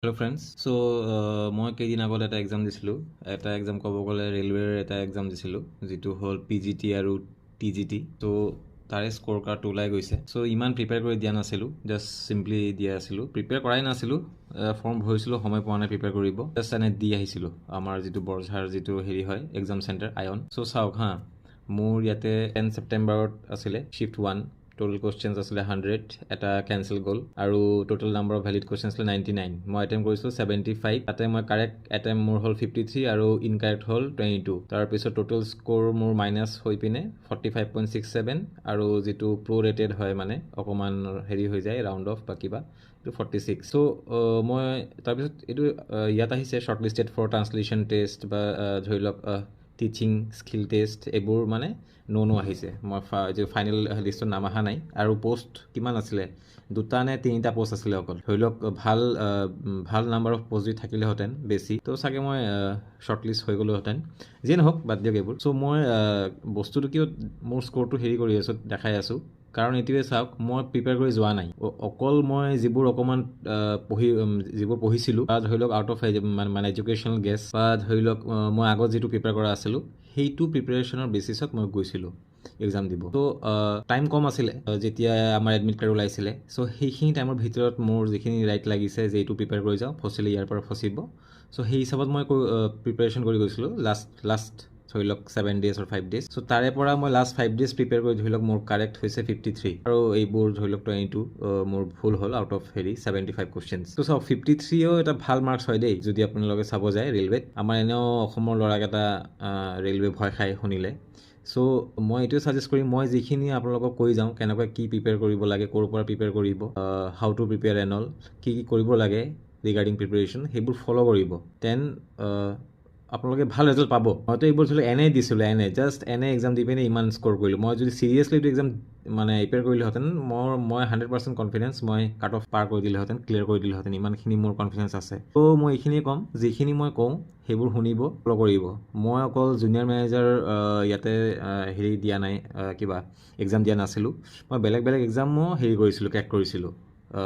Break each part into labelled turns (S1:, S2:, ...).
S1: Hello' friends মই কেইদিন আগত এটা এক্সাম দিছিলোঁ। এটা এক্সাম ক'ব গ'লে ৰেলৱেৰ এটা এক্সাম দিছিলোঁ, যিটো হ'ল PGT আৰু TGT। তাৰে স্ক'ৰ কাৰ্ডটো ওলাই গৈছে। ইমান প্ৰিপেয়াৰ কৰি দিয়া নাছিলোঁ, জাষ্ট চিম্পলি দিয়া আছিলোঁ। প্ৰিপেয়াৰ কৰাই নাছিলোঁ, ফৰ্ম ভৰিছিলোঁ, সময় পোৱা নাই প্ৰিপেয়াৰ কৰিব, জাষ্ট এনে দি আহিছিলোঁ। আমাৰ যিটো বৰঝাৰ যিটো হেৰি হয় এক্সাম চেণ্টাৰ আয়ন। চাওক হা, মোৰ ইয়াতে 10 ছেপ্টেম্বৰত আছিলে শ্বিফ্ট 1। টোটেল কুৱেশ্যনছ আছিলে 100, এটা কেঞ্চেল গ'ল আৰু total number of valid question আছিলে 99। মই এটেম্প কৰিছিলোঁ 75, তাতে মই কাৰেক্ট এটেম্প মোৰ হ'ল 53 আৰু ইনকাৰেক্ট হ'ল 22। তাৰপিছত টোটেল স্ক'ৰ মোৰ মাইনাছ হৈ পিনে 45.67 আৰু যিটো প্ৰ'ৰেটেড হয় মানে অকণমান হেৰি হৈ যায় ৰাউণ্ড অফ বা কিবা, এইটো 46। মই তাৰপিছত এইটো ইয়াত আহিছে shortlisted for translation test বা ধৰি লওক টিচিং স্কিল টেষ্ট, এইবোৰ মানে ন' আহিছে। মই ফাইনেল লিষ্টত নাম অহা নাই। আৰু পোষ্ট কিমান আছিলে, 2টা নে 3টা পোষ্ট আছিলে অকল। ধৰি লওক ভাল নাম্বাৰ অফ পোষ্ট যদি থাকিলেহেঁতেন বেছি, চাগে মই শ্বৰ্ট লিষ্ট হৈ গ'লোহেঁতেন। যিয়ে নহওক, বাদ দিয়ক এইবোৰ। মই বস্তুটো কিয় মোৰ স্ক'ৰটো হেৰি কৰি আছোঁ, দেখাই আছোঁ, কাৰণ এইটোৱে চাওক, মই প্ৰিপেয়াৰ কৰি যোৱা নাই। অকল মই যিবোৰ অকণমান যিবোৰ পঢ়িছিলোঁ বা ধৰি লওক আউট অফ মানে এডুকেশ্যনেল গেছ বা ধৰি লওক মই আগত যিটো প্ৰিপেয়াৰ কৰা আছিলোঁ, সেইটো প্ৰিপেৰেশ্যনৰ বেচিছত মই গৈছিলোঁ এক্সাম দিব। টাইম কম আছিলে যেতিয়া আমাৰ এডমিট কাৰ্ড ওলাইছিলে। সেইখিনি টাইমৰ ভিতৰত মোৰ যিখিনি ৰাইট লাগিছে যে এইটো প্ৰিপেয়াৰ কৰি যাওঁ, ফচিলে ইয়াৰ পৰা ফচিব। সেই হিচাপত মই প্ৰিপেৰেশ্যন কৰি গৈছিলোঁ লাষ্ট ধৰি লওক 7 days or 5 days। তাৰে পৰা মই লাষ্ট 5 days প্ৰিপেয়াৰ কৰি ধৰি লওক মোৰ কাৰেক্ট হৈছে 53 আৰু এইবোৰ ধৰি লওক 22 মোৰ ভুল হ'ল আউট অফ 75 কুৱেশ্যনছ। চাওক, 53ও এটা ভাল মাৰ্কছ হয় দেই, যদি আপোনালোকে চাব যায় ৰেলৱেত। আমাৰ এনেও অসমৰ ল'ৰাকেইটা ৰেলৱে ভয় খাই শুনিলে। মই এইটোৱে ছাজেষ্ট কৰিম, মই যিখিনি আপোনালোকক কৈ যাওঁ কেনেকৈ কি প্ৰিপেয়াৰ কৰিব লাগে, ক'ৰ পৰা প্ৰিপেয়াৰ কৰিব, how to prepare and all, কি কৰিব লাগে ৰিগাৰ্ডিং প্ৰিপেৰেশ্যন, সেইবোৰ ফ'ল' কৰিব। দেন আপোনালোকে ভাল ৰিজাল্ট পাব। মইতো এইবোৰ ধৰি লওক এনেই দিছিলোঁ, জাষ্ট এনে এক্সাম দি পিনে ইমান স্ক'ৰ কৰিলোঁ। মই যদি চিৰিয়াছলি এইটো এক্সাম মানে প্ৰিপেয়াৰ কৰিলোহেঁতেন, মই 100% কনফিডেঞ্চ মই কাট অফ পাৰ কৰি দিলোহেঁতেন, ক্লিয়াৰ কৰি দিলোহেঁতেন। ইমানখিনি মোৰ কনফিডেঞ্চ আছে। মই এইখিনিয়ে ক'ম, যিখিনি মই কওঁ সেইবোৰ শুনিব, ফ'ল' কৰিব। মই অকল জুনিয়ৰ মেনেজাৰ ইয়াতে হেৰি দিয়া নাই, কিবা এক্সাম দিয়া নাছিলোঁ। মই বেলেগ এক্সামো হেৰি কৰিছিলোঁ, ক্ৰেক কৰিছিলোঁ।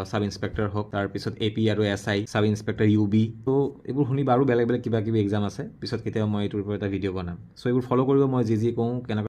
S1: ছাব ইনস্পেক্টৰ হওক, তাৰপিছত AP আৰু SI, ছাব ইনস্পেক্টৰ UB। এইবোৰ শুনিবা। আৰু বেলেগ কিবা কিবি এক্সাম আছে, পিছত কেতিয়াবা মই এইটোৰ ওপৰত এটা ভিডিঅ' বনাম। এইবোৰ ফ'ল' কৰিব, মই যি কওঁ কেনেকৈ